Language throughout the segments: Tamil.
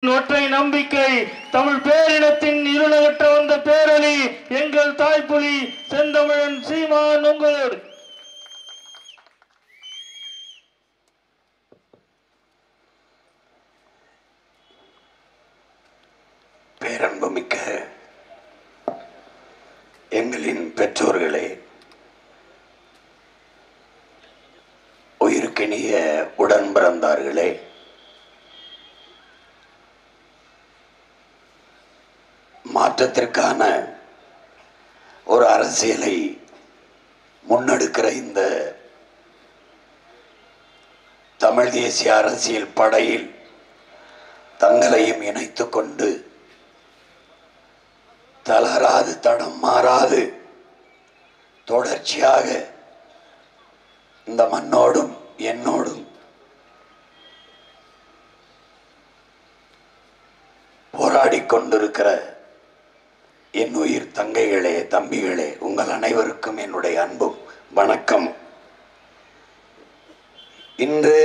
ஒற்றை நம்பிக்கை தமிழ் பேரினத்தின் இருளகற்ற வந்த பேரொளி எங்கள் தாய்ப்புலி செந்தமிழன் சீமான் உங்களோடு. பேரன்புமிக்க எங்களின் பெற்றோர்களே, உயிருக்கினிய உடன் பிறந்தார்களே, மாற்றத்திற்கான ஒரு அரசியலை முன்னெடுக்கிற இந்த தமிழ் தேசிய அரசியல் படையில் தங்களையும் இணைத்துக் கொண்டு தளராது தடம் மாறாது தொடர்ச்சியாக இந்த மண்ணோடும் என்னோடும் போராடி கொண்டிருக்கிற என் உயிர் தங்கைகளே, தம்பிகளே, உங்கள் அனைவருக்கும் என்னுடைய அன்பும் வணக்கம். இன்று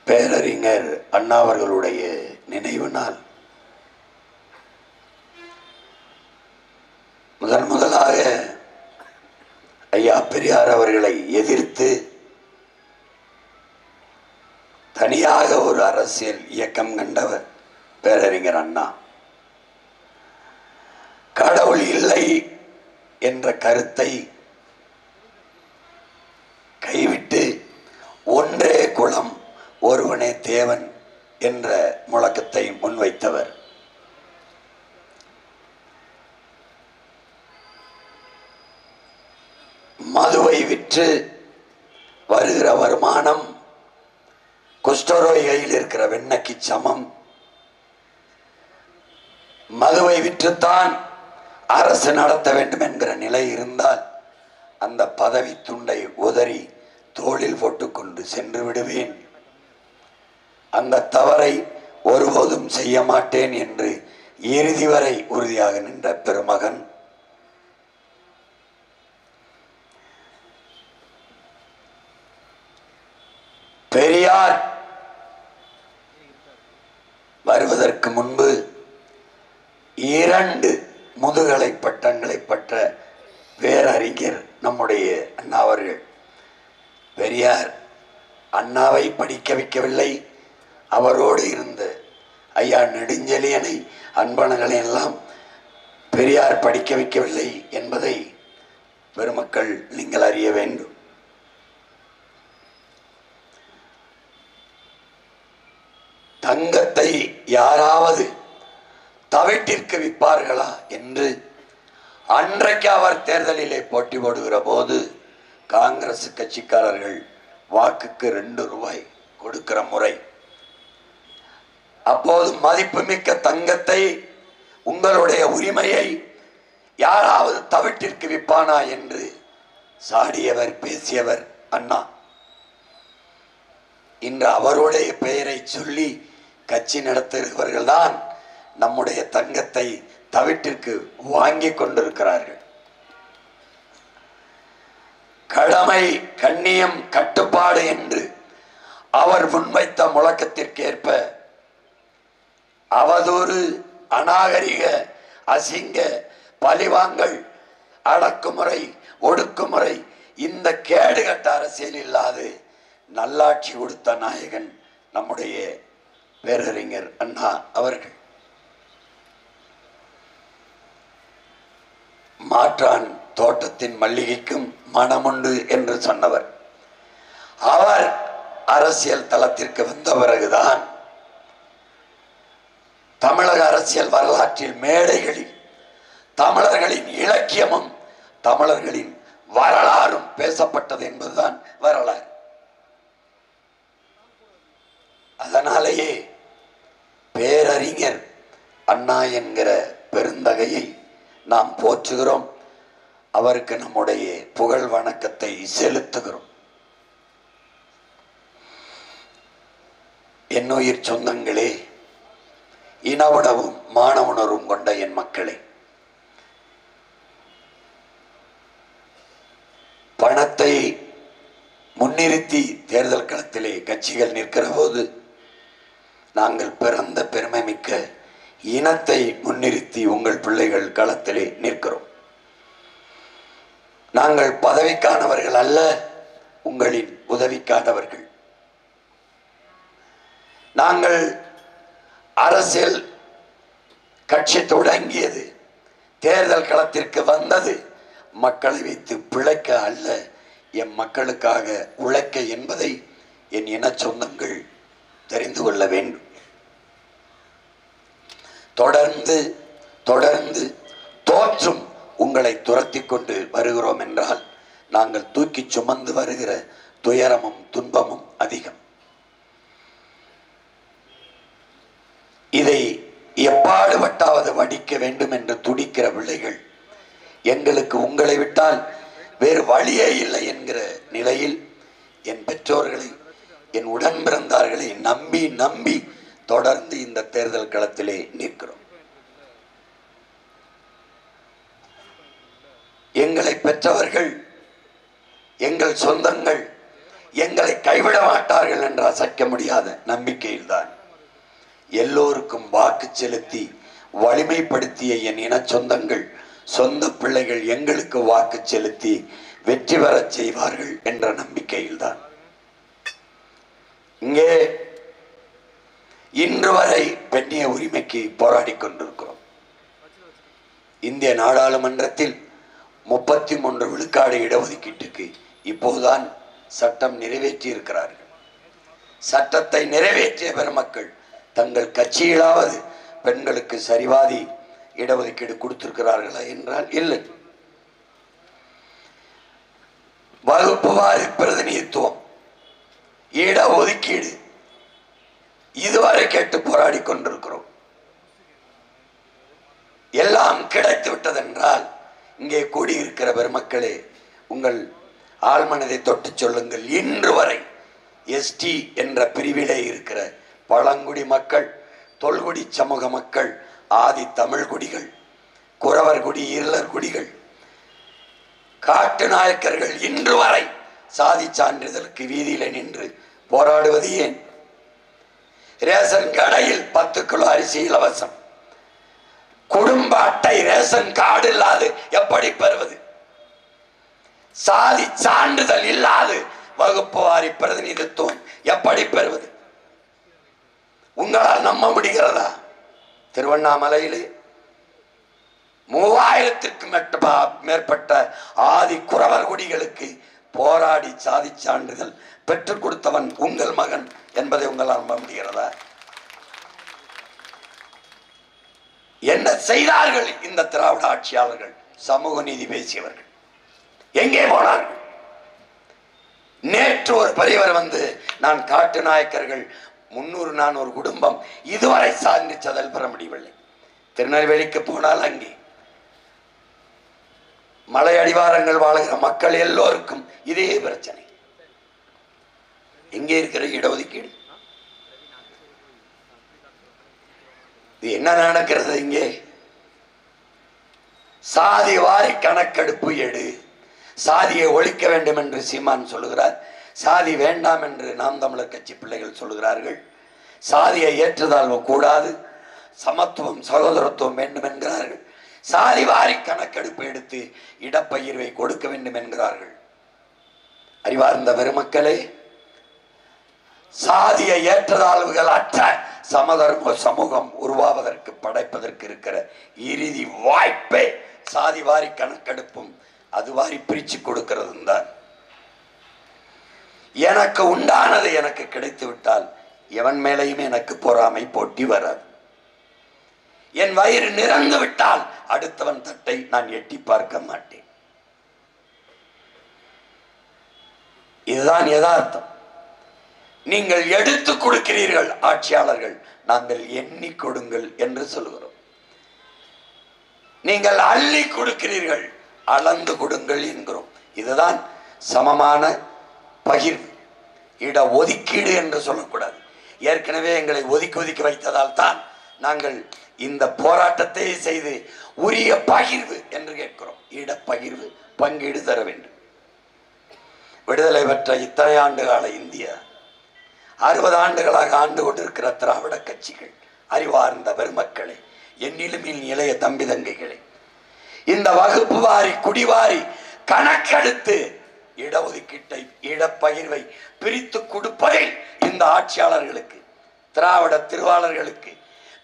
பேரறிஞர் அண்ணா அவர்களுடைய நினைவு நாள். முதலாக ஐயா பெரியார் அவர்களை எதிர்த்து தனியாக ஒரு அரசியல் இயக்கம் கண்டவர் பேரறிஞர் அண்ணா. கடவுள் இல்லை என்ற கருத்தை கைவிட்டு ஒன்றே குலம் ஒருவனே தேவன் என்ற முழக்கத்தை முன்வைத்தவர். மதுவை விற்று வருகிற வருமானம் குஷ்டரோகியில் இருக்கிற வெண்ணெய்க்கு சமம். மதுவை விற்றுத்தான் அரசு நடத்த வேண்டும் என்கிற நிலை இருந்தால் அந்த பதவி துண்டை உதறி தோளில் போட்டுக்கொண்டு சென்று விடுவேன். அந்த தவறை ஒருபோதும் செய்ய மாட்டேன் என்று இறுதி வரை உறுதியாக நின்ற பெருமகன். பெரியார் வருவதற்கு முன்பு 2 முதுகலை பட்டங்களை பெற்ற பேரறிஞர் நம்முடைய அண்ணா அவர்கள். பெரியார் அண்ணாவை படிக்க வைக்கவில்லை, அவரோடு இருந்த ஐயா நெடுஞ்செழியனை, அன்பழகனை எல்லாம் பெரியார் படிக்க வைக்கவில்லை என்பதை பெருமக்கள் நீங்கள் அறிய வேண்டும். தங்கத்தை யாராவது தவிட்டிற்கு விற்பார்களா என்று அன்றைக்கு அவர் தேர்தலிலே போட்டி போடுகிற போது காங்கிரஸ் கட்சிக்காரர்கள் வாக்குக்கு 2 ரூபாய் கொடுக்கிற முறை. அப்போது மதிப்புமிக்க தங்கத்தை, உங்களுடைய உரிமையை யாராவது தவிட்டிற்கு விற்பானா என்று சாடியவர், பேசியவர் அண்ணா. இன்று அவருடைய பெயரை சொல்லி கட்சி நடத்துகிறவர்கள் தான் நம்முடைய தங்கத்தை தவிட்டிற்கு வாங்கி கொண்டிருக்கிறார்கள். கடமை, கண்ணியம், கட்டுப்பாடு என்று அவர் முன்வைத்த முழக்கத்திற்கேற்ப அவதூறு, அநாகரிக, அசிங்க, பழிவாங்கல், அடக்குமுறை, ஒடுக்குமுறை, இந்த கேடுகட்ட அரசியல் இல்லாது நல்லாட்சி கொடுத்த நாயகன் நம்முடைய பேரறிஞர் அண்ணா அவர்கள். மாற்றான் தோட்டத்தின் மல்லிகைக்கும் மனமுண்டு என்று சொன்னவர். அவர் அரசியல் தளத்திற்கு வந்த பிறகுதான் தமிழக அரசியல் வரலாற்றில் மேடைகளில் தமிழர்களின் இலக்கியமும் தமிழர்களின் வரலாறும் பேசப்பட்டது என்பதுதான் வரலாறு. அதனாலேயே பேரறிஞர் அண்ணா என்கிற பெருந்தகையை நாம் போற்றுகிறோம். அவருக்கு நம்முடைய புகழ் வணக்கத்தை செலுத்துகிறோம். என்னுயிர் சொந்தங்களே, இன உணவும் மான உணர்வும் கொண்ட என் மக்களே, பணத்தை முன்னிறுத்தி தேர்தல் களத்திலே கட்சிகள் நிற்கிற போது நாங்கள் பிறந்த பெருமை மிக்க இனத்தை முன்னிறுத்தி உங்கள் பிள்ளைகள் களத்திலே நிற்கிறோம். நாங்கள் பதவிக்கானவர்கள் அல்ல, உங்களின் உதவிக்கானவர்கள். நாங்கள் அரசியல் கட்சி தொடங்கியது, தேர்தல் களத்திற்கு வந்தது மக்களை வைத்து பிழைக்க அல்ல, என் மக்களுக்காக உழைக்க என்பதை என் இன சொந்தங்கள் தெரிந்து கொள்ள வேண்டும். தொடர்ந்து தொடர்ந்து தோற்றும் உங்களை துரத்தி கொண்டு வருகிறோம் என்றால் நாங்கள் தூக்கி சுமந்து வருகிற துயரமும் துன்பமும் அதிகம். இதை எப்பாடுபட்டாவது வடிக்க வேண்டும் என்று துடிக்கிற பிள்ளைகள் எங்களுக்கு உங்களை விட்டால் வேறு வழியே இல்லை என்கிற நிலையில் என் பெற்றோர்களை, என் உடன் பிறந்தார்களை நம்பி நம்பி தொடர்ந்து இந்த தேர்தல் களத்திலே நிற்கிறோம். எங்களை பெற்றவர்கள், எங்கள் சொந்தங்கள் எங்களை கைவிட மாட்டார்கள் என்று அசைக்க முடியாத நம்பிக்கையில்தான் எல்லோருக்கும் வாக்கு செலுத்தி வலிமைப்படுத்திய என் இன சொந்தங்கள், சொந்த பிள்ளைகள் எங்களுக்கு வாக்கு செலுத்தி வெற்றி பெற செய்வார்கள் என்ற நம்பிக்கையில்தான் இங்கே இன்று வரை பெண்ணிய உரிமைக்கு போராடி கொண்டிருக்கிறோம். இந்திய நாடாளுமன்றத்தில் 33 விழுக்காடு இடஒதுக்கீட்டுக்கு இப்போதுதான் சட்டம் நிறைவேற்றி இருக்கிறார்கள். சட்டத்தை நிறைவேற்றிய பெருமக்கள் தங்கள் கட்சியிலாவது பெண்களுக்கு சரிவாதி இடஒதுக்கீடு கொடுத்திருக்கிறார்களா என்றால் இல்லை. வகுப்புவாரி பிரதிநிதித்துவம், இடஒதுக்கீடு இதுவரை கேட்டு போராடி கொண்டிருக்கிறோம். எல்லாம் கிடைத்து விட்டதென்றால் இங்கே கூடியிருக்கிற பெருமக்களே, உங்கள் ஆழ்மனதை தொட்டு சொல்லுங்கள். இன்று வரை எஸ்டி என்ற பிரிவிலே இருக்கிற பழங்குடி மக்கள், தொல்குடி சமூக மக்கள், ஆதி தமிழ் குடிகள், குறவர் குடி, இருளர் குடிகள், காட்டு நாயக்கர்கள் இன்று வரை சாதி சான்றிதழுக்கு வீதியில நின்று போராடுவது ஏன்? ரேஷன் கடையில் 10 கிலோ அரிசி இலவசம், குடும்ப அட்டை ரேஷன் கார்டு இல்லாது எப்படி பெறுவது? சாதி சான்றிதழ் இல்லாது வகுப்பு வாரி பிரதிநிதித்துவம் எப்படி பெறுவது? உங்களால் நம்ப முடிகிறதா? திருவண்ணாமலையிலே 3000க்கும் மேற்பட்ட ஆதி குறவர் குடிகளுக்கு போராடி சாதி சான்றிதழ் பெற்றுக் கொடுத்தவன் உங்கள் மகன் என்பதை உங்களால் நம்ப முடிகிறதா? என்ன செய்தார்கள் இந்த திராவிட ஆட்சியாளர்கள்? சமூக நீதி பேசியவர்கள் எங்கே போனார்கள்? நேற்று ஒரு பெரியவர் வந்து, நான் காட்டு நாயக்கர்கள் 300-400 குடும்பம் இதுவரை சான்றிதழ் பெற முடியவில்லை. திருநெல்வேலிக்கு போனால் அங்கே மலை அடிவாரங்கள் வாழ்கிற மக்கள் எல்லோருக்கும் இதே பிரச்சனை. எங்கே இருக்கிற இடஒதுக்கீடு? இது என்ன நடக்கிறது இங்கே? சாதி வாரி கணக்கெடுப்பு எடு, சாதியை ஒழிக்க வேண்டும் என்று சீமான் சொல்லுகிறார். சாதி வேண்டாம் என்று நாம் தமிழர் கட்சி பிள்ளைகள் சொல்லுகிறார்கள். சாதியை ஏற்றுதாழ்வு கூடாது, சமத்துவம் சகோதரத்துவம் வேண்டும் என்கிறார்கள். சாதி வாரி கணக்கெடுப்பு எடுத்து இடப்பகிர்வை கொடுக்க வேண்டும் என்கிறார்கள். அறிவார்ந்த பெருமக்களே, சாதிய ஏற்றதாழ்வுகள் அற்ற சமதர்ம சமூகம் உருவாவதற்கு படைப்பதற்கு இருக்கிற இறுதி வாய்ப்பே சாதி வாரி கணக்கெடுப்பும் அது வாரி பிரிச்சு கொடுக்கிறது தான். எனக்கு உண்டானது எனக்கு கிடைத்து விட்டால் எவன் மேலையும் எனக்கு பொறாமை போட்டி வராது. என் வயிறு நிறந்து விட்டால் அடுத்தவன் தட்டை நான் எட்டி பார்க்க மாட்டேன். இதுதான் யதார்த்தம். நீங்கள் எடுத்து கொடுக்கிறீர்கள் ஆட்சியாளர்கள், நாங்கள் எண்ணி கொடுங்கள் என்று சொல்கிறோம். நீங்கள் அள்ளி கொடுக்கிறீர்கள், அளந்து கொடுங்கள் என்கிறோம். இதுதான் சமமான பகிர்வு. இட ஒதுக்கீடு என்று சொல்லக்கூடாது. ஏற்கனவே எங்களை ஒதுக்கி ஒதுக்கி வைத்ததால் தான் நாங்கள் இந்த போராட்டத்தை செய்து உரிய பகிர்வு என்று கேட்கிறோம். இட பகிர்வு, பங்கீடு தர வேண்டும். விடுதலை பெற்ற இத்தனை ஆண்டு கால இந்தியா 60 ஆண்டுகளாக ஆண்டு கொண்டிருக்கிற திராவிட கட்சிகள், அறிவார்ந்த பெருமக்களே, என்னிலும் இளைய தம்பி தங்கைகளே, இந்த வகுப்பு வாரி குடிவாரி கணக்கெடுத்து இடஒதுக்கீட்டை இடப்பகிர்வை பிரித்து கொடுப்பதில் இந்த ஆட்சியாளர்களுக்கு, திராவிட திருவாளர்களுக்கு,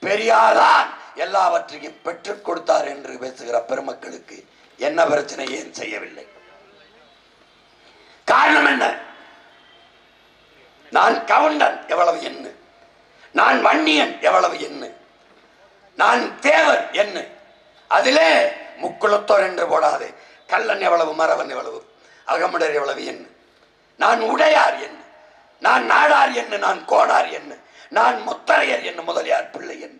பெரியார்தான் எல்லாவற்றையும் பெற்றுக் கொடுத்தார் என்று பேசுகிற பெருமக்களுக்கு என்ன பிரச்சனை, ஏன் செய்யவில்லை? காரணம் என்ன? நான் கவுண்டன் எவ்வளவு என்ன, நான் வன்னியன் எவ்வளவு என்ன, நான் தேவர் என்ன, அதிலே முக்குளத்தோர் என்று போடாது, கல்லன் எவ்வளவு, மரவன் எவ்வளவு, அகமுடர் எவ்வளவு என்ன, நான் உடையார் என்ன, நான் நாடார் என்ன, நான் கோடார் என்ன, நான் முத்தரையர் என்ன, முதலியார் பிள்ளை என்ன,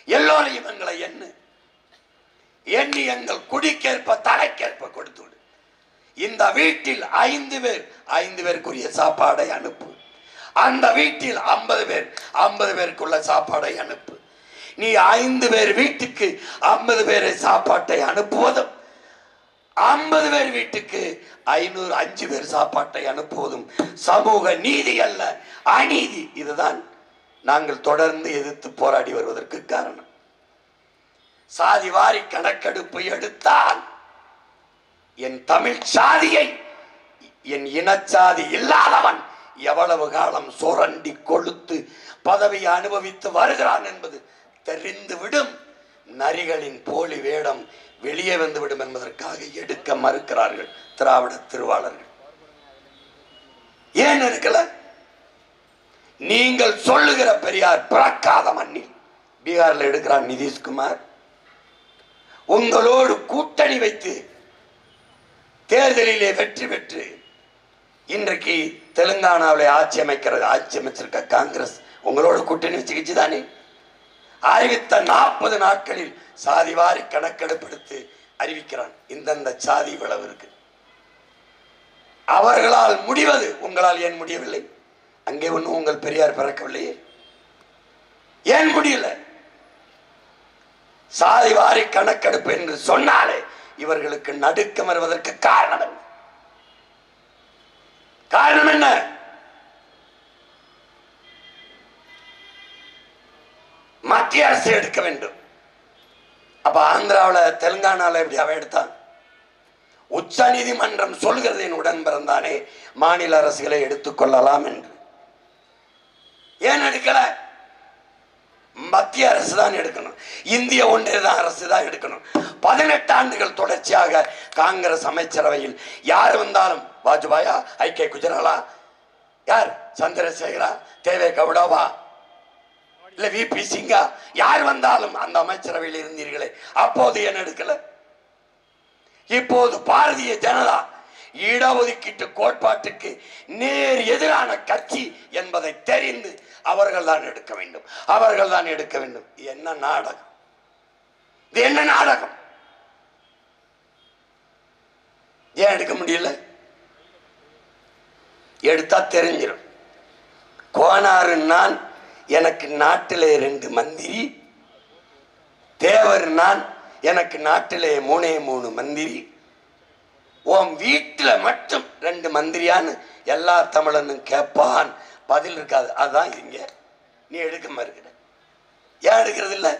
எல்லோரையும் எங்களை என்ன எண்ணி எங்கள் குடிக்கேற்ப தலைக்கேற்ப கொடுத்து விடு. இந்த வீட்டில் 5 பேருக்குரிய சாப்பாடை அனுப்பு, அந்த வீட்டில் 50 பேருக்குள்ள சாப்பாடை அனுப்பு. நீ 5 பேர் வீட்டுக்கு 50 பேரை சாப்பாட்டை அனுப்புவதும், 50 பேர் வீட்டுக்கு 5 பேர் சாப்பாட்டை அனுப்புவதும் சமூக நீதி அல்ல, அநீதி. இதுதான் நாங்கள் தொடர்ந்து எதிர்த்து போராடி வருவதற்கு காரணம். சாதி வாரி கணக்கெடுப்பு எடுத்தால் என் தமிழ் சாதியை, என் இனச்சாதி இல்லாதவன் எவ்வளவு காலம் சுரண்டி கொழுத்து பதவியை அனுபவித்து வருகிறான் என்பது தெரிந்துவிடும். நரிகளின் போலி வேடம் வெளியே வந்துவிடும் என்பதற்காக எடுக்க மறுக்கிறார்கள் திராவிட திருவாளர்கள். ஏன் இருக்கல? நீங்கள் சொல்லுகிற பெரியார் பிறக்காத மண்ணில் பீகார்ல எடுக்கிறான் நிதிஷ்குமார். உங்களோடு கூட்டணி வைத்து தேர்தலிலே வெற்றி பெற்று இன்றைக்கு தெலுங்கானாவில் ஆட்சி அமைச்சிருக்க காங்கிரஸ் உங்களோட கூட்டணி வச்சுக்கிச்சு தானே. அறிவித்த 40 நாட்களில் சாதிவாரி கணக்கெடுப்பெடுத்து அறிவிக்கிறான், இந்தந்த சாதி இவ்வளவு இருக்கு. அவர்களால் முடிவது உங்களால் ஏன் முடியவில்லை? அங்கே ஒன்றும் உங்கள் பெரியார் பிறக்கவில்லையே, ஏன் முடியல? சாதிவாரி கணக்கெடுப்பு என்று சொன்னாலே இவர்களுக்கு நடுக்கம் வருவதற்கு காரணம் என்ன? காரணம் என்ன? மத்திய அரசு எடுக்க வேண்டும். அப்ப ஆந்திராவில் தெலுங்கானாவில் எப்படி அவ எடுத்தான்? உச்ச நீதிமன்றம் சொல்கிறது என் உடன் பிறந்தானே மாநில அரசுகளை எடுத்துக்கொள்ளலாம் என்று. ஏன் எடுக்கல? மத்திய அரசு தான் எடுக்கணும், இந்திய ஒன்றிய அரசு தான் எடுக்கணும். 18 ஆண்டுகள் தொடர்ச்சியாக காங்கிரஸ் அமைச்சரவையில் யார் வந்தாலும், வாஜ்பாயா, ஐ.கே. குஜராலா, யார், சந்திரசேகரா, தேவே கவுடாவா, இல்ல வி.பி. சிங்கா, யார் வந்தாலும் அந்த அமைச்சரவையில் இருந்தீர்களே, அப்போது ஏன் எடுக்கல? இப்போது பாரதிய ஜனதா இடஒதுக்கீட்டு கோட்பாட்டுக்கு நேர் எதிரான கட்சி என்பதை தெரிந்து அவர்கள் தான் எடுக்க வேண்டும், அவர்கள் தான் எடுக்க வேண்டும். என்ன நாடகம் இது? என்ன நாடகம்? ஏன் எடுக்க முடியல? எடுத்தா தெரிஞ்சிடும். கோனாறு நான், எனக்கு நாட்டிலே 2 மந்திரி, தேவர் நான், எனக்கு நாட்டிலே 3 மந்திரி, உன் வீட்டுல மட்டும் 2 மந்திரியான்னு எல்லா தமிழனும் கேட்பான். பதில் இருக்காது. அதுதான் இங்க நீ எடுக்க மறுக்கிற. ஏன் எடுக்கிறது இல்லை?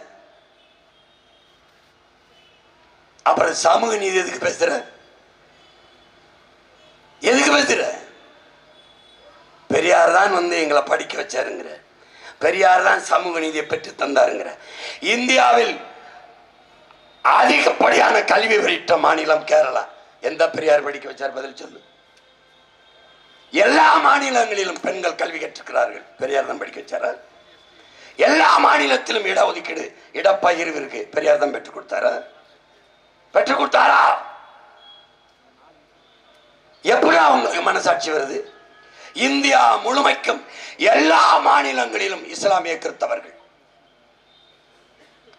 அப்புறம் சமூக நீதி எதுக்கு பேசுற? எதுக்கு பேசுற? பெரியார் தான் எங்களை படிக்க வச்சாருங்கிற, பெரியார் தான் சமூக நீதியை பெற்று தந்தாருங்கிற. இந்தியாவில் அதிகப்படியான கல்வி பெற்ற மாநிலம் கேரளா. எந்த பெரியார் படிக்க வச்சார்? பதில் சொல்லு. எல்லா மாநிலங்களிலும் பெண்கள் கல்வி கற்றுக்கிறார்கள், பெரியார் தான் படிக்க வச்சாரா? எல்லா மாநிலத்திலும் இடஒதுக்கீடு, இடப்பகிர்வு இருக்கு, பெரியார் தான் பெற்றுக் கொடுத்தாரா? பெற்றுக் கொடுத்தாரா? எப்படி அவங்களுக்கு மனசாட்சி வருது? இந்தியா முழுமைக்கும் எல்லா மாநிலங்களிலும் இஸ்லாமிய கிறிஸ்தவர்கள்,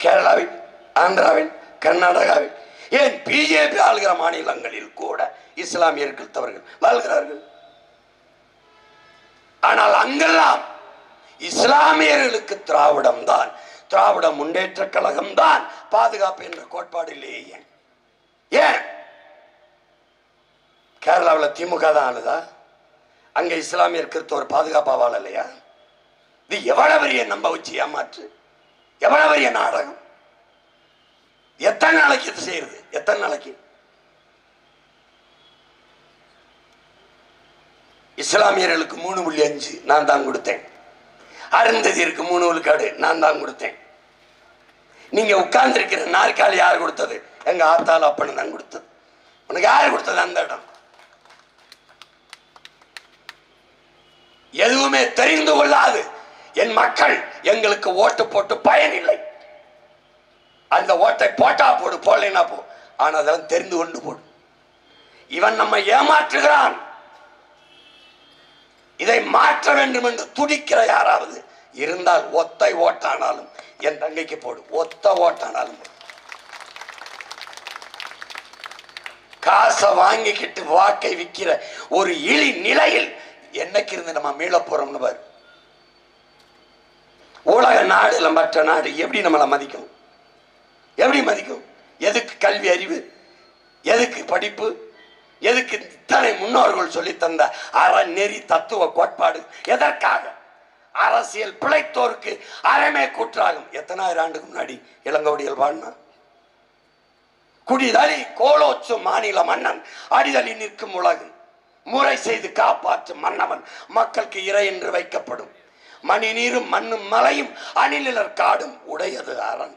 கேரளாவில், ஆந்திராவில், கர்நாடகாவில், ஏன் பிஜேபி ஆளுகிற மாநிலங்களில் கூட இஸ்லாமியர் கிறிஸ்தவர்கள் வாழ்கிறார்கள். ஆனால் அங்கெல்லாம் இஸ்லாமியர்களுக்கு திராவிடம் தான், திராவிட முன்னேற்ற கழகம் தான் பாதுகாப்பு என்ற கோட்பாடு இல்லையே. ஏன் கேரளாவில் திமுக தான் ஆளுதா? அங்க இஸ்லாமியர் கிறிஸ்தவர் பாதுகாப்பா வாழலையா? இது எவ்வளவு பெரிய நம்ப வச்சு ஏமாற்று, எவ்வளவு பெரிய நாடகம். எத்தனை நாளைக்கு இது செய்யறது? எத்தனை நாளைக்கு? இஸ்லாமியர்களுக்கு 3.5 நான் தான் கொடுத்தேன். அருந்ததியருக்கு 3 விழுக்காடு நான் தான் கொடுத்தேன். நீங்க உட்கார்ந்து இருக்கிற நாற்காலி யார் கொடுத்தது? எங்க ஆத்தால அப்பனு தான் கொடுத்தது. உனக்கு யாரு கொடுத்தது அந்த இடம்? எதுவுமே தெரிந்து கொள்ளாது என் மக்கள் எங்களுக்கு ஓட்டு போட்டு பயனில்லை. அந்த ஓட்டை போட்டா போடு, போடலைன்னா போ, ஆனா அதெல்லாம் தெரிந்து கொண்டு போடு. இவன் நம்ம ஏமாற்றுகிறான். இதை மாற்ற வேண்டும் என்று துடிக்கிற யாராவது இருந்தால் ஒத்தை ஓட்டானாலும் என் தங்கைக்கு போடு, ஒத்த ஓட்டானாலும். காசை வாங்கிக்கிட்டு வாக்கை விற்கிற ஒரு இழி நிலையில் என்னைக்கு இருந்து நம்ம மீள போறோம்னு பாரு. உலக நாடுல மற்ற நாடு எப்படி நம்மளை மதிக்கும்? எப்படி மதிக்கும்? எதுக்கு கல்வி அறிவு, எதுக்கு படிப்பு, எதுக்கு இத்தனை முன்னோர்கள் சொல்லி தந்த அறநெறி தத்துவ கோட்பாடு? எதற்காக? அரசியல் பிழைத்தோருக்கு அறமே கூற்றாகும். எத்தனாயிரம் ஆண்டுக்கு முன்னாடி இளங்கோடிகள் வாழ்னா? குடிதலி கோலோச்சு மாநில மன்னன் அடிதலி நிற்கும் உலகு முறை செய்து காப்பாற்றும் மன்னவன் மக்களுக்கு இறை என்று வைக்கப்படும். மணி நீரும் மண்ணும் மலையும் அணிலிலர் காடும் உடையது அரண்.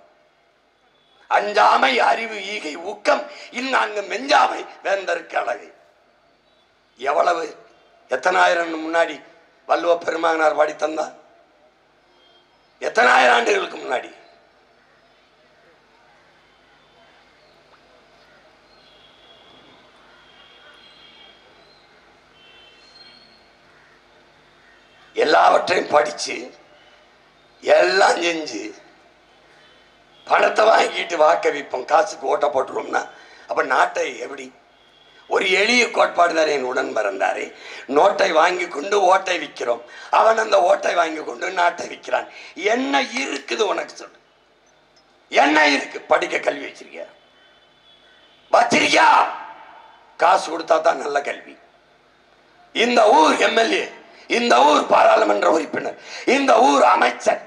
அஞ்சாமை அறிவு ஈகை ஊக்கம் இந்நான்கு மெஞ்சாமை வேந்தருக்கு அழகு. எவ்வளவு எத்தனாயிரம் முன்னாடி வள்ளுவ பெருமானார் பாடி தந்தார்? எத்தனாயிரம் ஆண்டுகளுக்கு முன்னாடி? எல்லாவற்றையும் படிச்சு எல்லாம் செஞ்சு பணத்தை வாங்கிட்டு வாக்க விற்போம், காசுக்கு ஓட்ட போட்டுருவோம்னா அப்ப நாட்டை எப்படி? ஒரு எளிய கோட்பாடு தான் என் உடன் பிறந்தாரே. நோட்டை வாங்கி கொண்டு ஓட்டை விற்கிறோம், அவன் அந்த ஓட்டை வாங்கி கொண்டு நாட்டை விற்கிறான். என்ன இருக்குது உனக்கு? சொல்லு, என்ன இருக்கு? படிக்க கல்வி வச்சிருக்கியா? வச்சிருக்கியா? காசு கொடுத்தா தான் நல்ல கல்வி. இந்த ஊர் எம்எல்ஏ, இந்த ஊர் பாராளுமன்ற உறுப்பினர், இந்த ஊர் அமைச்சர்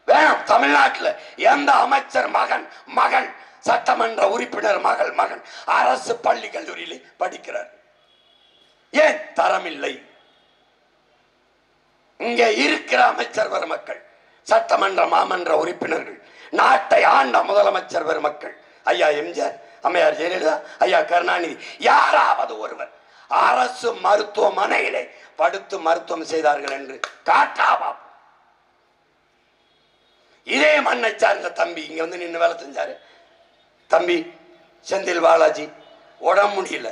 வேணும். தமிழ்நாட்டில் எந்த அமைச்சர் மகன் மகள் சட்டமன்ற உறுப்பினர் மகள் மகன் அரசு பள்ளி கல்லூரியில் படிக்கிறார்? ஏன்? தரம் இல்லை. இங்க இருக்கிற அமைச்சர் பெருமக்கள், சட்டமன்ற மாமன்ற உறுப்பினர்கள், நாட்டை ஆண்ட முதலமைச்சர் பெருமக்கள், ஐயா எம்ஜிஆர், அம்மையார் ஜெயலலிதா, ஐயா கருணாநிதி, யாராவது ஒருவர் அரசு மருத்துவமனையிலே படுத்து மருத்துவம் செய்தார்கள் என்று காட்டாவா? இதே மண்ணை சார்ந்த தம்பி இங்க வந்து நின்று வேலை செஞ்சாரு. தம்பி செந்தில் பாலாஜி உடம்பு முடியல,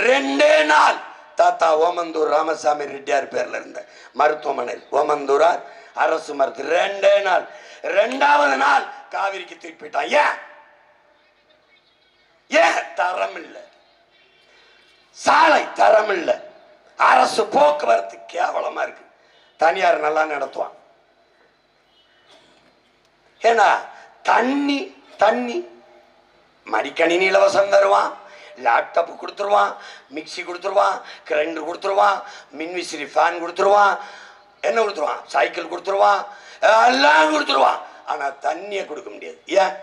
2 நாள் தாத்தா ஓமந்தூர் ராமசாமி ரெட்டியார் பேர்ல இருந்த மருத்துவமனை, ஓமந்தூரார் அரசு மருத்துவ, 2 நாள். 2வது நாள் காவிரிக்கு திருப்பிட்டான். ஏன்? ஏன்? தரம் இல்லை. சாலை தரம் இல்லை. அரசு போக்குவரத்து கேவலமா இருக்கு. தனியார் நல்லா நடத்துவான். ஏன்னா தண்ணி தண்ணி மடிக்கணினி இலவசம் தருவான், லேப்டாப் கொடுத்துருவான், மிக்சி கொடுத்துருவான், கிரைண்டர் கொடுத்துருவான், மின்விசிறி ஃபேன் கொடுத்துருவான், என்ன கொடுத்துருவான், சைக்கிள் கொடுத்துருவான், எல்லாம் கொடுத்துருவான். ஆனா தண்ணியை கொடுக்க முடியாது. ஏன்?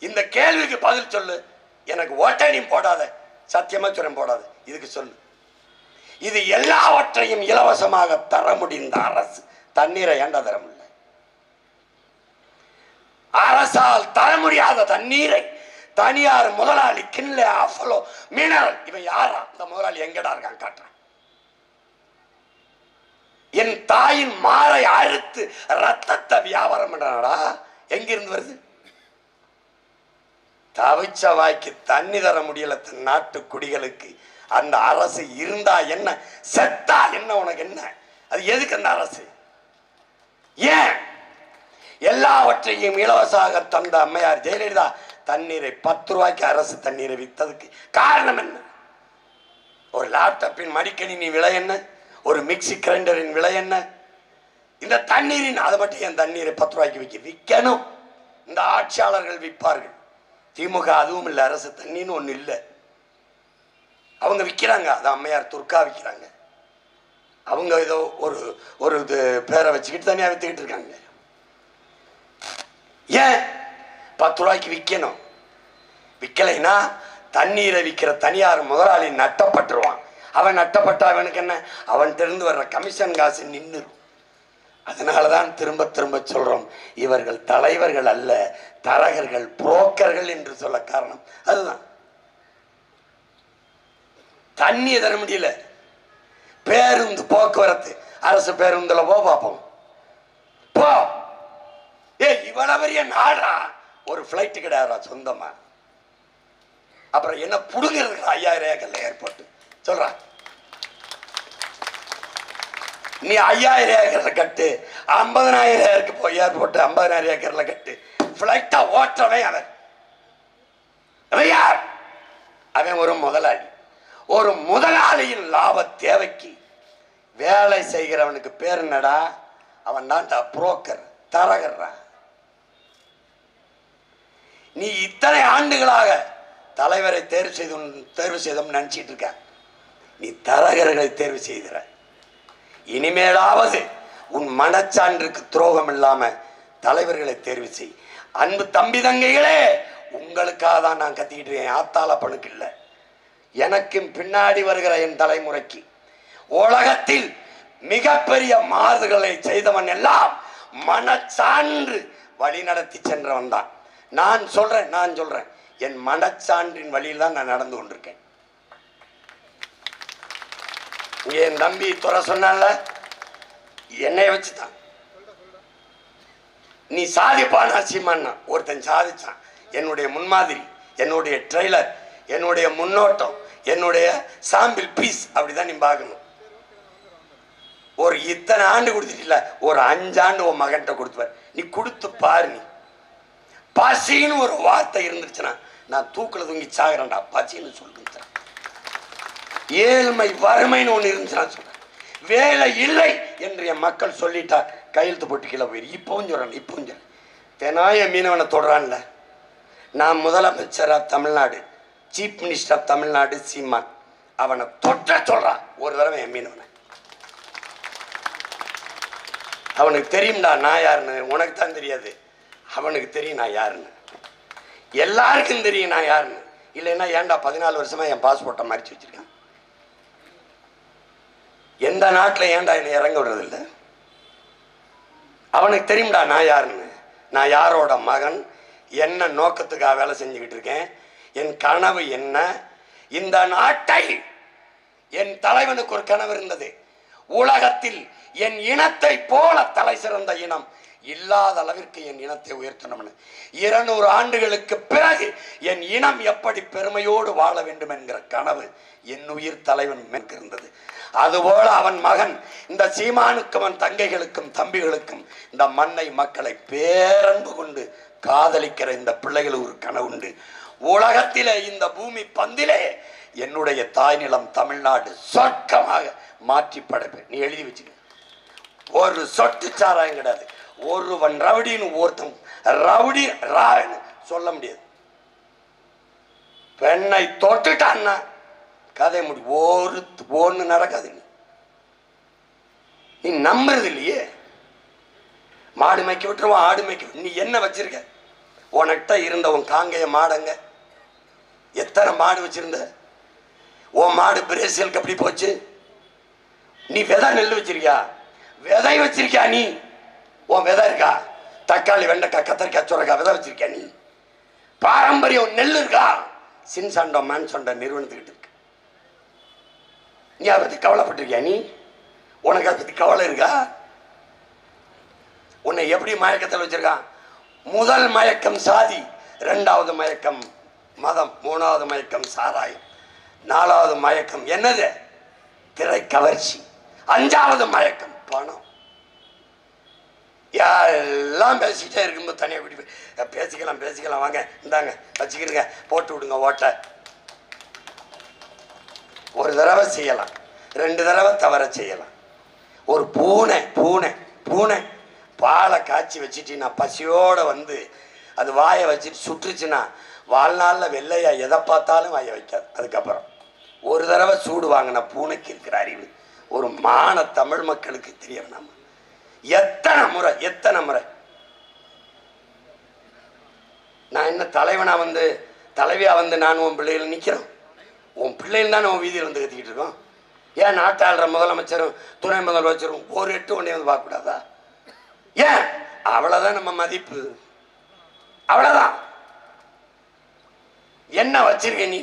இந்த கேள்விக்கு பதில் சொல்லு. எனக்கு ஓட்டணியும் போடாத, சத்தியமா சொல்றேன் போடாத. இதுக்கு சொல்லு. இது எல்லாவற்றையும் இலவசமாக தர முடிந்த அரசு தண்ணீரை ஏண்டா தர முடியல? அரசால் தர முடியாத தண்ணீரை தனியார் முதலாளி கிண்லே அஃபலோ மினரல், இவன் யாரா? இந்த முதலாளி எங்கடா இருக்கான் காட்டுறான். என் தாயின் மாரை அறுத்து ரத்தத்தை வியாபாரம் பண்றானடா. எங்கிருந்து வருது? தவிச்ச வாய்க்கு தண்ணி தர முடியல தன் நாட்டு குடிகளுக்கு. அந்த அரசு இருந்தா என்ன, செத்தா என்ன, உனக்கு என்ன? அது எதுக்கு அந்த அரசு? ஏன்? எல்லாவற்றையும் இலவசமாக தந்த அம்மையார் ஜெயலலிதா தண்ணீரை 10 ரூபாய்க்கு அரசு தண்ணீரை வித்ததுக்கு காரணம் என்ன? ஒரு லேப்டாப்பின் மடிக்கணினி விலை என்ன? ஒரு மிக்சி கிரைண்டரின் விலை என்ன? இந்த தண்ணீரின் அதை மட்டும் என் தண்ணீரை 10 ரூபாய்க்கு விற்கணும். இந்த ஆட்சியாளர்கள் விற்பார்கள். திமுக அதுவும் இல்லை, அரசு தண்ணின்னு ஒண்ணு இல்லை. அவங்க விற்கிறாங்க. அது அம்மையார் துர்கா விற்கிறாங்க. அவங்க ஏதோ ஒரு ஒரு பேரை வச்சுக்கிட்டு தனியாக வித்துக்கிட்டு இருக்காங்க. ஏன் 10 ரூபாய்க்கு விற்கணும்? விற்கலைன்னா தண்ணீரை விற்கிற தனியார் முதலாளி நட்டப்பட்டுருவான். அவன் நட்டப்பட்ட அவனுக்கு என்ன? அவன் தெரிந்து வர்ற கமிஷன் காசு நின்றுடும். அதனால தான் திரும்ப திரும்ப சொல்றோம், இவர்கள் தலைவர்கள் அல்ல, தரகர்கள், புரோக்கர்கள் என்று சொல்ல காரணம் அதுதான். தண்ணியை தர முடியல. பேருந்து போக்குவரத்து, அரசு பேருந்துல போ பார்ப்போம். போ, ஏ இவ்வளவு பெரிய நாடா, ஒரு பிளைட் கிடையாதா சொந்தமா? அப்புறம் என்ன புடுங்கிறது? 5000 ஏக்கர்ல ஏற்பட்டு சொல்ற, நீ 5000 ஏக்கர்ல கட்டு, 50000 ஏக்கருக்கு போய் ஏற்பட்டு 50000 ஏக்கர்ல கட்டு. பிளைட்டா ஓட்டுறவன் அவன் யார்? அவன் ஒரு முதலாளி. ஒரு முதலாளியின் லாப தேவைக்கு வேலை செய்கிறவனுக்கு பேர் என்னடா? அவன் தான்டா புரோக்கர், தரகர்றா. நீ இத்தனை ஆண்டுகளாக தலைவரை தேர்வு செய்தோம் நினைச்சிட்டு இருக்க. நீ தரகர்களை தேர்வு செய்கிற. இனிமேலாவது உன் மனச்சான்றுக்கு துரோகம் இல்லாம தலைவர்களை தேர்வு செய். அன்பு தம்பி தங்கைகளே, உங்களுக்காக தான் நான் கத்திக்கிட்டு இருக்கேன். ஆத்தால பணுக்கு இல்லை, எனக்கும் பின்னாடி வருகிற என் தலைமுறைக்கு. உலகத்தில் மிகப்பெரிய மாறுதல்களை செய்தவன் எல்லாம் மனச்சான்று வழி நடத்தி சென்றவன் தான். நான் சொல்றேன் என் மனச்சான்றின் வழியில் தான் நான் நடந்து கொண்டிருக்கேன். என் தம்பி துறை சொன்னால என்னைய வச்சுதான் நீ சாதிப்பானா சீமானா. ஒருத்தன் சாதிச்சான். என்னுடைய முன்மாதிரி, என்னுடைய ட்ரெய்லர், என்னுடைய முன்னோட்டம், என்னுடைய சாம்பிள் பீஸ் அப்படிதான் நீ பார்க்கணும். ஒரு இத்தனை ஆண்டு கொடுத்துட்டில்ல, ஒரு 5 ஆண்டு உன் மகன்கிட்ட கொடுத்துவார். நீ கொடுத்து பாரு. நீ பசின்னு ஒரு வார்த்தை இருந்துச்சுன்னா நான் தூக்கில் தூங்கி சாகிறேன்டா பசின்னு சொல்லுங்க. ஏழ்மை வறுமைன்னு ஒன்று இருந்துச்சுன்னா சொல்றேன். வேலை இல்லை என்று என் மக்கள் சொல்லிட்டா கையெழுத்து போட்டு கீழே போயிரு. இப்பவும் சொல்றேன். தெனாய மீனவனை தொடரான்ல. நான் முதலமைச்சர் of Tamil Nadu, chief minister of Tamil Nadu Seeman, அவனை தொட்ட சொல்றான் ஒரு தடவை என் மீனவனை. அவனுக்கு தெரியும்டா நான் யாருன்னு. உனக்கு தான் தெரியாது, அவனுக்கு தெரியும் நான் யாருன்னு. எல்லாருக்கும் தெரியும் நான் யாருன்னு. இல்லைன்னா ஏன்டா 14 வருஷமா என் பாஸ்போர்ட்டை மறைச்சு வச்சிருக்கான்? எந்த நாட்டில் ஏன்டா என்னை இறங்க விடுறதில்லை? அவனுக்கு தெரியும்டா நான் யாருன்னு. நான் யாரோட மகன், என்ன நோக்கத்துக்காக வேலை செஞ்சுக்கிட்டு இருக்கேன், என் கனவு என்ன. இந்த நாட்டை, என் தலைவனுக்கு ஒரு கனவு இருந்தது, உலகத்தில் என் இனத்தை போல தலை சிறந்த இனம் இல்லாத அளவிற்கு என் இனத்தை உயர்த்தணும்னு. 200 ஆண்டுகளுக்கு பிறகு என் இனம் எப்படி பெருமையோடு வாழ வேண்டும் என்கிற கனவு என் உயிர் தலைவன் இருந்தது. அதுபோல அவன் மகன் இந்த சீமானுக்கும் அவன் தங்கைகளுக்கும் தம்பிகளுக்கும் இந்த மண்ணை மக்களை பேரன்பு கொண்டு காதலிக்கிற இந்த பிள்ளைகளுக்கு ஒரு கனவு உண்டு. உலகத்திலே இந்த பூமி பந்திலே என்னுடைய தாய் நிலம் தமிழ்நாடு சொர்க்கமாக மாற்றி படைப்பேன். நீ எழுதி வச்சுக்க. ஒரு சொட்டு சாராயம் கிடையாது. ஒருவன் ரவுடின்னு ஒருத்தன் ரவுடி ரான்னு சொல்ல முடியாது. பெண்ணை தொட்டுட்டான்னா கதை முடி. ஒன்று நடக்காது. நீ நம்புறது இல்லையே. மாடு மேய்க்க விட்டுருவான், ஆடு மேய்க்க. நீ என்ன வச்சிருக்க? உனக்கிட்ட இருந்த உன் காங்கைய மாடங்க எத்தனை மாடு வச்சிருந்த? உன் மாடு பிரேசிலுக்கு எப்படி போச்சு? நீ விதை நெல் வச்சிருக்கியா? விதை வச்சிருக்கியா? நீ உன் விதை இருக்கா? தக்காளி, வெண்டைக்காய், கத்திரிக்காய், சுரைக்காய் விதை வச்சிருக்கியா? நீ பாரம்பரியம் நெல் இருக்கா? சின்சாண்டோ மான்சோண்டோ நிறுவனத்துக்கிட்டு இருக்கு. நீ அதை பத்தி கவலைப்பட்டிருக்கியா? நீ உனக்கு அதை பத்தி கவலை இருக்கா? உன்னை எப்படி மயக்கத்தில் வச்சிருக்கான்? முதல் மயக்கம் சாதி, 2வது மயக்கம் மதம், 3வது மயக்கம் சாராயம், 4வது மயக்கம் என்னது? திரை கவர்ச்சி, 5வது மயக்கம் பணம். எல்லாம் பேசிக்கிட்டே இருக்கும்போது தனியாக கூட்டி பேசிக்கலாம் வாங்க, இந்தாங்க வச்சுக்கிறீங்க, போட்டு விடுங்க ஓட்ட. ஒரு தடவை செய்யலாம், 2 தடவை தவற செய்யலாம். ஒரு பூனை பாலை காய்ச்சி வச்சுட்டு பசியோட வந்து அது வாயை வச்சுட்டு சுற்றுச்சுன்னா வாழ்நாளில் வெள்ளையா எதை பார்த்தாலும் வாயை வைக்காது. அதுக்கப்புறம் ஒரு தடவை சூடு வாங்கின பூனைக்கு இருக்கிற அறிவு ஒரு மான தமிழ் மக்களுக்கு தெரியும். நம்ம எத்தனை முறை நான் என்ன தலைவனா வந்து தலைவியா வந்து நான் உன் பிள்ளைகள் நிற்கிறோம். உன் பிள்ளைகள் தானே உன் வீதியில் வந்து கத்திக்கிட்டு இருக்கோம். ஏன் நாட்டாளுற முதலமைச்சரும் துணை முதலமைச்சரும் ஒரு 8 ஒன்றே வந்து பார்க்கக்கூடாதா? ஏன்? அவ்வளவுதான் நம்ம மதிப்பு, அவ்வளவுதான். என்ன வச்சிருக்க நீ?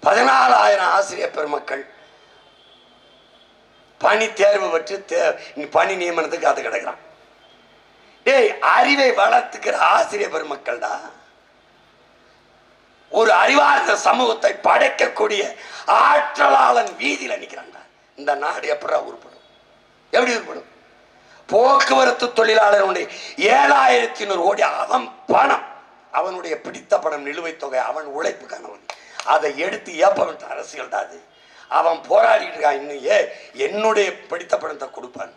14,000 ஆசிரியர் பெருமக்கள் பணி தேர்வு பெற்று பணி நியமனத்துக்கு காத்து கிடக்கிறான். டேய், அறிவை வளர்த்துக்கிற ஆசிரியர் பெருமக்கள்டா. ஒரு அறிவார்ந்த சமூகத்தை படைக்கக்கூடிய ஆற்றலாளன் வீதியில் நிற்கிறான்டா. இந்த நாடு எப்படா உருப்படும்? எப்படி உருப்படும்? போக்குவரத்து தொழிலாளர்களுடைய 7,100 கோடி அவன் பணம், அவனுடைய பிடித்த பணம், நிலுவைத் தொகை, அவன் உழைப்புக்கானவன். அதை எடுத்து ஏப்ப அரசியல் தான் அது. அவன் போராடிட்டு இருக்கான். இன்னும் என்னுடைய பிடித்த பணத்தை கொடுப்பான்.